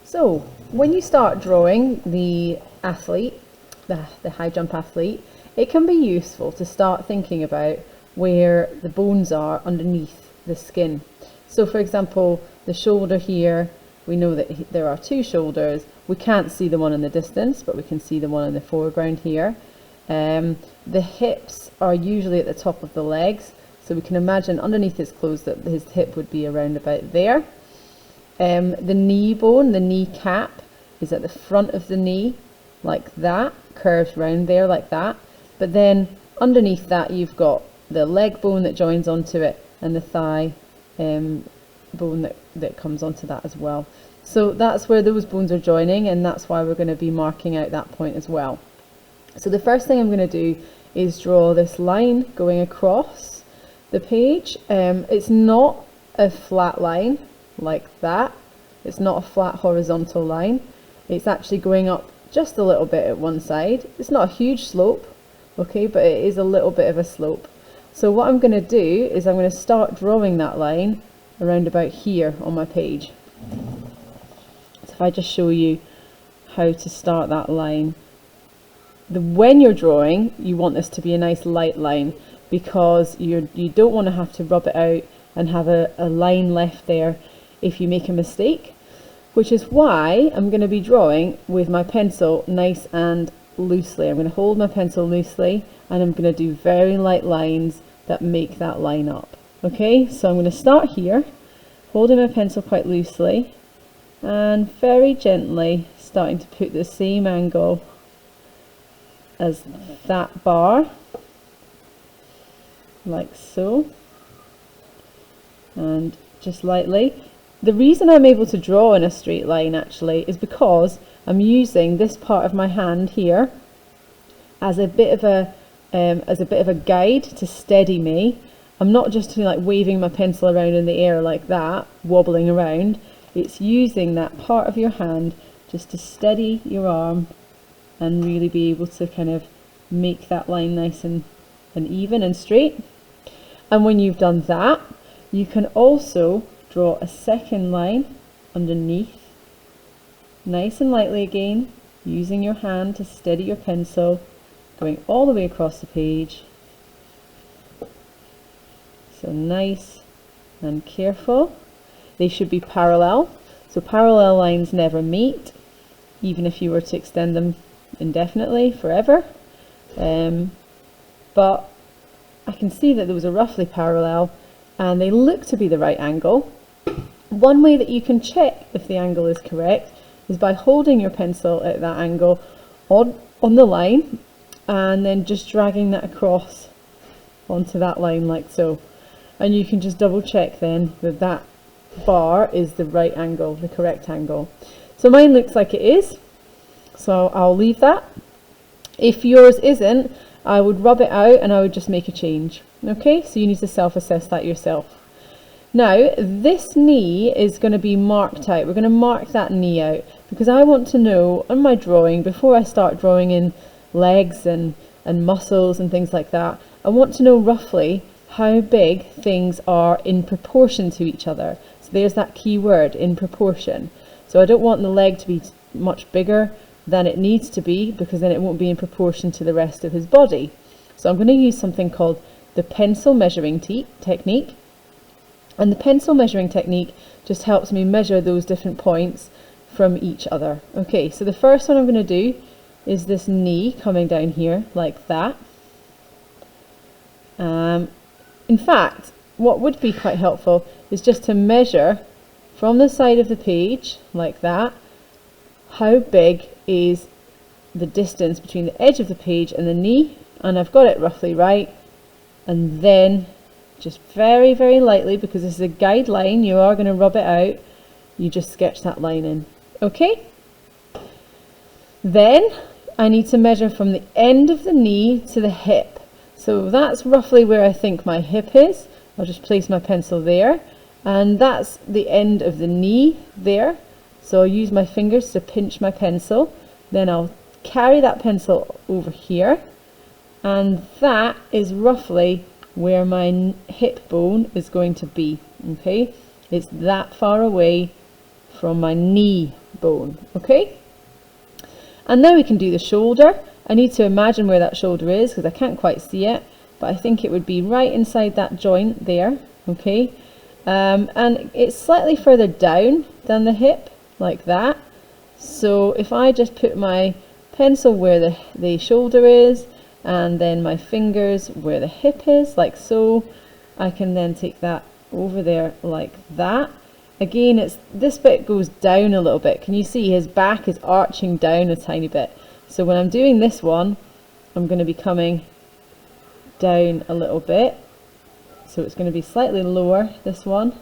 So when you start drawing the athlete, the high jump athlete, it can be useful to start thinking about where the bones are underneath the skin. So for example, the shoulder here, we know that there are two shoulders. We can't see the one in the distance, but we can see the one in the foreground here. The hips are usually at the top of the legs, so we can imagine underneath his clothes that his hip would be around about there. The knee bone, the kneecap, is at the front of the knee, like that, curves round there like that. But then underneath that you've got the leg bone that joins onto it, and the thigh bone that comes onto that as well. So that's where those bones are joining, and that's why we're going to be marking out that point as well. So the first thing I'm going to do is draw this line going across the page. It's not a flat line like that. It's not a flat horizontal line. It's actually going up just a little bit at one side. It's not a huge slope, okay, but it is a little bit of a slope. So what I'm going to do is I'm going to start drawing that line around about here on my page. So if I just show you how to start that line. When you're drawing, you want this to be a nice light line, because you don't want to have to rub it out and have a line left there if you make a mistake, which is why I'm going to be drawing with my pencil nice and loosely. I'm going to hold my pencil loosely, and I'm going to do very light lines that make that line up. Okay, so I'm going to start here, holding my pencil quite loosely and very gently starting to put the same angle as that bar, like so, and just lightly. The reason I'm able to draw in a straight line actually is because I'm using this part of my hand here as a bit of a guide to steady me. I'm not just like waving my pencil around in the air like that, wobbling around. It's using that part of your hand just to steady your arm and really be able to kind of make that line nice and even and straight. And when you've done that, you can also draw a second line underneath, nice and lightly again, using your hand to steady your pencil, going all the way across the page. So nice and careful. They should be parallel, so parallel lines never meet, even if you were to extend them indefinitely, forever. But I can see that those are roughly parallel and they look to be the right angle. One way that you can check if the angle is correct is by holding your pencil at that angle on the line and then just dragging that across onto that line like so. And you can just double check then that that bar is the right angle, the correct angle. So mine looks like it is, so I'll leave that. If yours isn't, I would rub it out and I would just make a change. Okay, so you need to self-assess that yourself. Now, this knee is going to be marked out. We're going to mark that knee out because I want to know on my drawing, before I start drawing in legs and muscles and things like that, I want to know roughly how big things are in proportion to each other. So there's that key word, in proportion. So I don't want the leg to be much bigger than it needs to be, because then it won't be in proportion to the rest of his body. So I'm going to use something called the pencil measuring technique. And the pencil measuring technique just helps me measure those different points from each other. Okay, so the first one I'm going to do is this knee coming down here like that. In fact, what would be quite helpful is just to measure from the side of the page like that, how big is the distance between the edge of the page and the knee, and I've got it roughly right. And then just very, very lightly, because this is a guideline, you are going to rub it out, you just sketch that line in. Okay? Then I need to measure from the end of the knee to the hip. So that's roughly where I think my hip is. I'll just place my pencil there, and that's the end of the knee there. So I'll use my fingers to pinch my pencil, then I'll carry that pencil over here, and that is roughly where my hip bone is going to be. Okay, it's that far away from my knee bone, okay? And now we can do the shoulder. I need to imagine where that shoulder is because I can't quite see it, but I think it would be right inside that joint there, okay? And it's slightly further down than the hip, like that. So if I just put my pencil where the shoulder is, and then my fingers where the hip is, like so, I can then take that over there like that. Again, this bit goes down a little bit. Can you see his back is arching down a tiny bit? So when I'm doing this one, I'm going to be coming down a little bit. So it's going to be slightly lower, this one.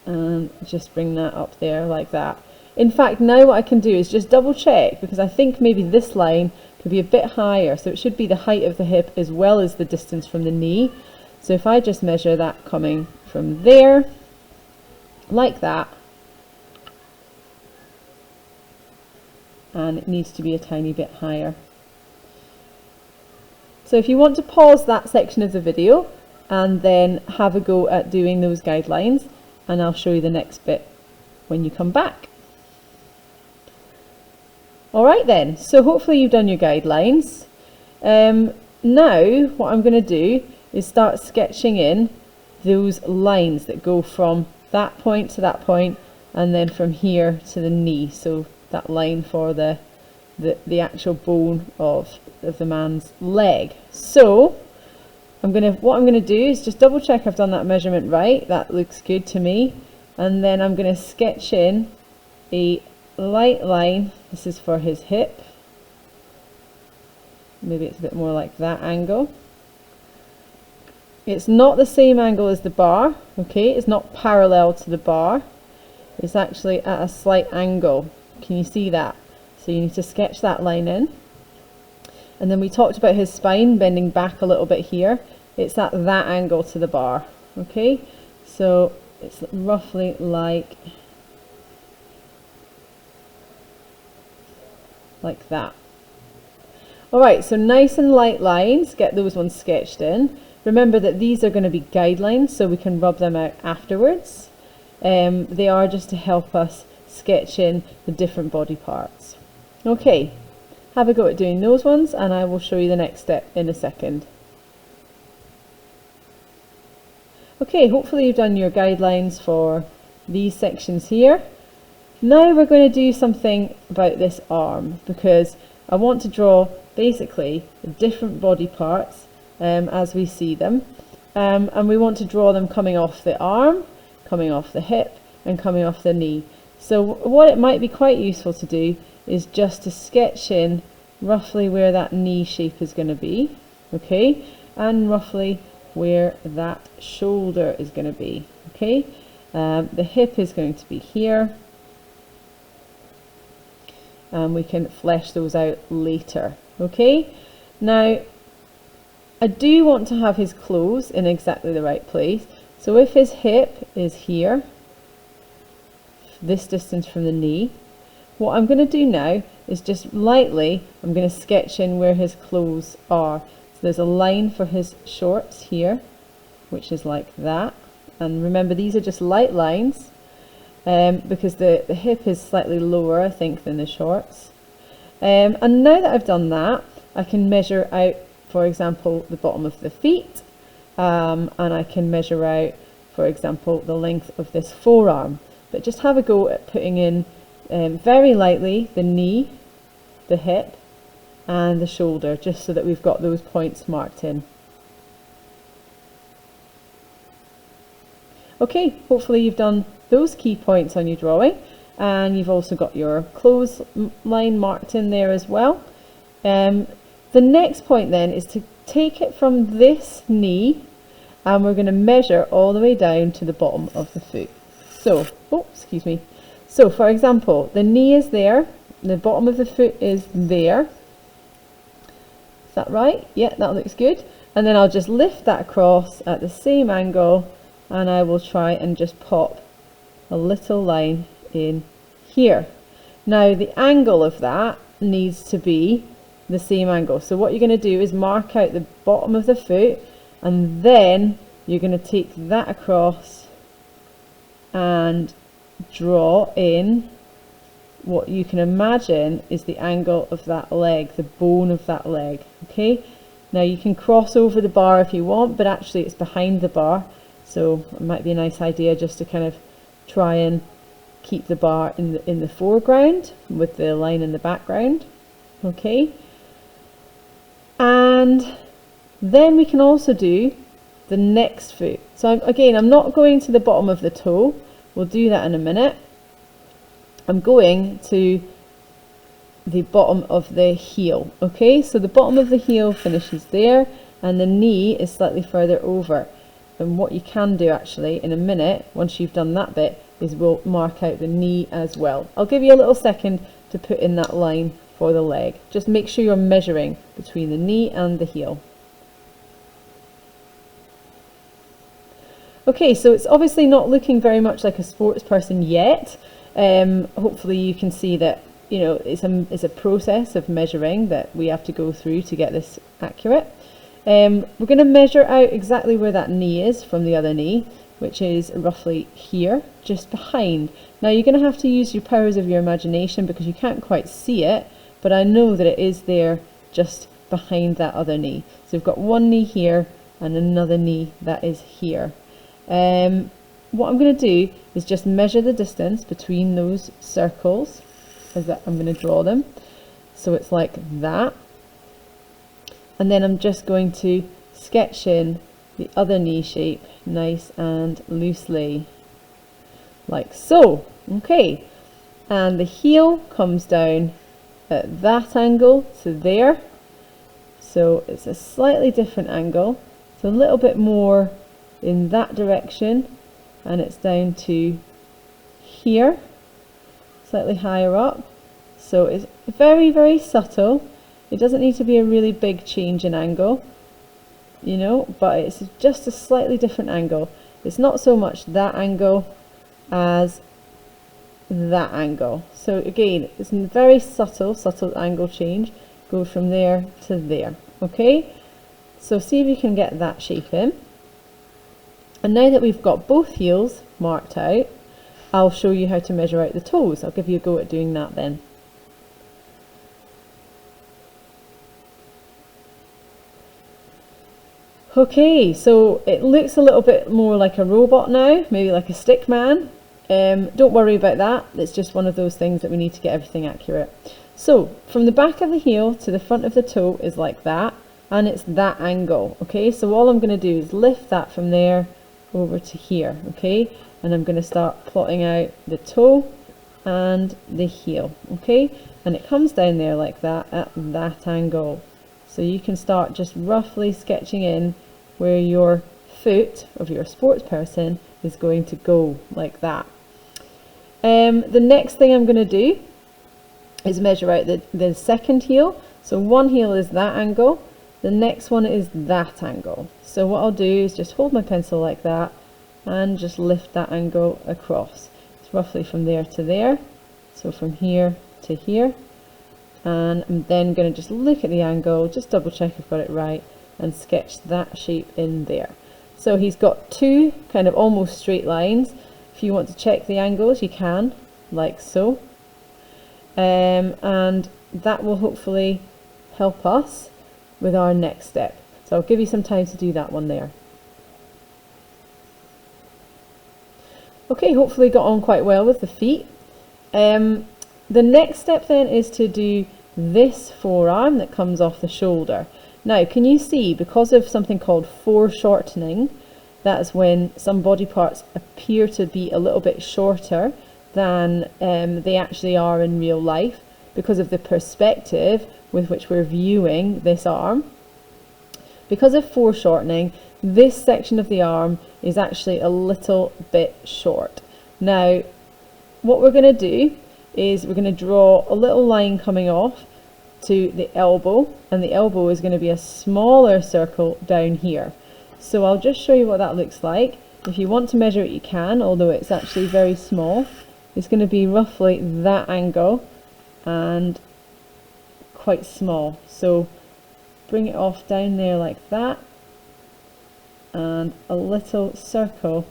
And just bring that up there like that. In fact, now what I can do is just double check, because I think maybe this line could be a bit higher. So it should be the height of the hip as well as the distance from the knee. So if I just measure that coming from there, like that, and it needs to be a tiny bit higher. So if you want to pause that section of the video and then have a go at doing those guidelines, and I'll show you the next bit when you come back. Alright then, so hopefully you've done your guidelines. Now what I'm going to do is start sketching in those lines that go from that point to that point, and then from here to the knee. So that line for the actual bone of the man's leg. So what I'm gonna do is just double check I've done that measurement right. That looks good to me. And then I'm gonna sketch in a light line. This is for his hip. Maybe it's a bit more like that angle. It's not the same angle as the bar, okay? It's not parallel to the bar. It's actually at a slight angle. Can you see that? So you need to sketch that line in. And then we talked about his spine bending back a little bit here. It's at that angle to the bar, okay? So it's roughly like that. Alright, so nice and light lines, get those ones sketched in. Remember that these are going to be guidelines, so we can rub them out afterwards. They are just to help us sketch in the different body parts. Okay, have a go at doing those ones, and I will show you the next step in a second. Okay, hopefully you've done your guidelines for these sections here. Now we're going to do something about this arm, because I want to draw basically the different body parts as we see them, and we want to draw them coming off the arm, coming off the hip, and coming off the knee. So what it might be quite useful to do is just to sketch in roughly where that knee shape is going to be, okay, and roughly where that shoulder is going to be, okay. The hip is going to be here, and we can flesh those out later, okay. Now I do want to have his clothes in exactly the right place. So if his hip is here, this distance from the knee, what I'm going to do now is just lightly, I'm going to sketch in where his clothes are. So there's a line for his shorts here, which is like that. And remember, these are just light lines because the hip is slightly lower, I think, than the shorts. And now that I've done that, I can measure out, for example, the bottom of the feet, and I can measure out, for example, the length of this forearm. But just have a go at putting in very lightly the knee, the hip, and the shoulder, just so that we've got those points marked in. Okay, hopefully you've done those key points on your drawing, and you've also got your clothes line marked in there as well. The next point then is to take it from this knee, and we're going to measure all the way down to the bottom of the foot. So, excuse me. So for example, the knee is there, the bottom of the foot is there. Is that right? Yeah, that looks good. And then I'll just lift that across at the same angle, and I will try and just pop a little line in here. Now the angle of that needs to be the same angle. So what you're going to do is mark out the bottom of the foot, and then you're going to take that across and draw in what you can imagine is the angle of that leg, the bone of that leg. Okay, now you can cross over the bar if you want, but actually it's behind the bar, so it might be a nice idea just to kind of try and keep the bar in the foreground with the line in the background. Okay, and then we can also do the next foot. So I'm not going to the bottom of the toe, we'll do that in a minute. I'm going to the bottom of the heel. Okay, so the bottom of the heel finishes there and the knee is slightly further over. And what you can do actually in a minute, once you've done that bit, is we'll mark out the knee as well. I'll give you a little second to put in that line for the leg. Just make sure you're measuring between the knee and the heel. Okay, so it's obviously not looking very much like a sports person yet. Hopefully you can see that, you know, it's a process of measuring that we have to go through to get this accurate. We're going to measure out exactly where that knee is from the other knee, which is roughly here, just behind. Now you're going to have to use your powers of your imagination because you can't quite see it, but I know that it is there just behind that other knee. So we've got one knee here and another knee that is here. What I'm going to do is just measure the distance between those circles as that I'm going to draw them. So it's like that. And then I'm just going to sketch in the other knee shape nice and loosely, like so. Okay, and the heel comes down at that angle to there. So it's a slightly different angle. It's a little bit more in that direction. And it's down to here, slightly higher up. So it's very, very subtle. It doesn't need to be a really big change in angle, you know, but it's just a slightly different angle. It's not so much that angle as that angle. So again, it's a very subtle angle change. Go from there to there. Okay, so see if you can get that shape in. And now that we've got both heels marked out, I'll show you how to measure out the toes. I'll give you a go at doing that then. Okay, so it looks a little bit more like a robot now, maybe like a stick man. Don't worry about that, it's just one of those things that we need to get everything accurate. So from the back of the heel to the front of the toe is like that, and it's that angle. Okay, so all I'm going to do is lift that from there over to here. Okay, and I'm going to start plotting out the toe and the heel. Okay, and it comes down there like that at that angle. So you can start just roughly sketching in where your foot of your sports person is going to go, like that. The next thing I'm going to do is measure out the second heel. So one heel is that angle, the next one is that angle. So what I'll do is just hold my pencil like that and just lift that angle across. It's roughly from there to there, so from here to here. And I'm then going to just look at the angle, just double check I've got it right, and sketch that shape in there. So he's got two kind of almost straight lines. If you want to check the angles, you can, like so. And that will hopefully help us with our next step. So I'll give you some time to do that one there. Okay, hopefully got on quite well with the feet. The next step then is to do this forearm that comes off the shoulder. Now, can you see, because of something called foreshortening, that's when some body parts appear to be a little bit shorter than they actually are in real life, because of the perspective with which we're viewing this arm. Because of foreshortening, this section of the arm is actually a little bit short. Now, what we're going to do is we're going to draw a little line coming off to the elbow, and the elbow is going to be a smaller circle down here. So I'll just show you what that looks like. If you want to measure it, you can, although it's actually very small. It's going to be roughly that angle and quite small. So bring it off down there like that, and a little circle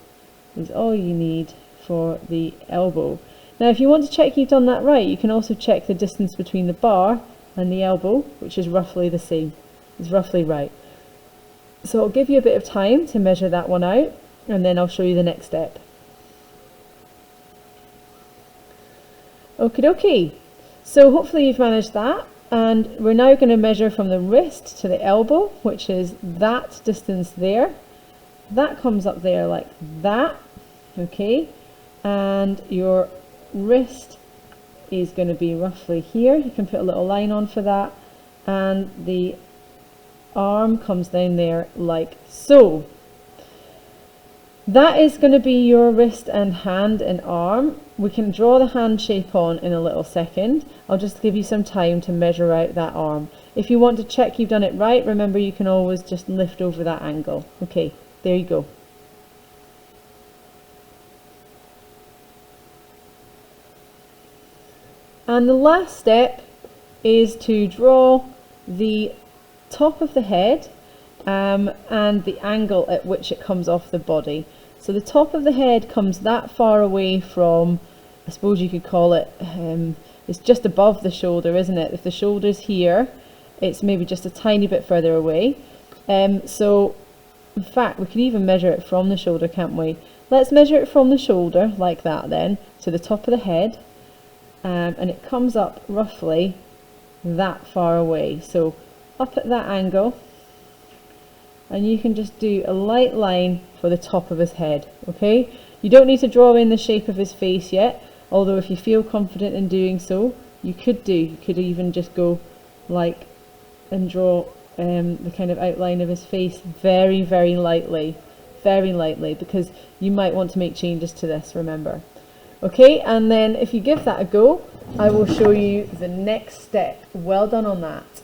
is all you need for the elbow. Now if you want to check you've done that right, you can also check the distance between the bar and the elbow, which is roughly the same. It's roughly right. So I'll give you a bit of time to measure that one out, and then I'll show you the next step. Okie dokie. So hopefully you've managed that, and we're now going to measure from the wrist to the elbow, which is that distance there. That comes up there like that, okay, and your wrist is going to be roughly here. You can put a little line on for that, and the arm comes down there like so. That is going to be your wrist and hand and arm. We can draw the hand shape on in a little second. I'll just give you some time to measure out that arm. If you want to check you've done it right, remember you can always just lift over that angle. Okay, there you go. And the last step is to draw the top of the head and the angle at which it comes off the body. So the top of the head comes that far away from, I suppose you could call it, it's just above the shoulder, isn't it? If the shoulder's here, it's maybe just a tiny bit further away. So in fact we could even measure it from the shoulder, can't we? Let's measure it from the shoulder like that then to the top of the head, and it comes up roughly that far away. So up at that angle, and you can just do a light line for the top of his head, okay? You don't need to draw in the shape of his face yet, although if you feel confident in doing so, you could do. You could even just go like and draw the kind of outline of his face very, very lightly, because you might want to make changes to this, remember. Okay, and then if you give that a go, I will show you the next step. Well done on that.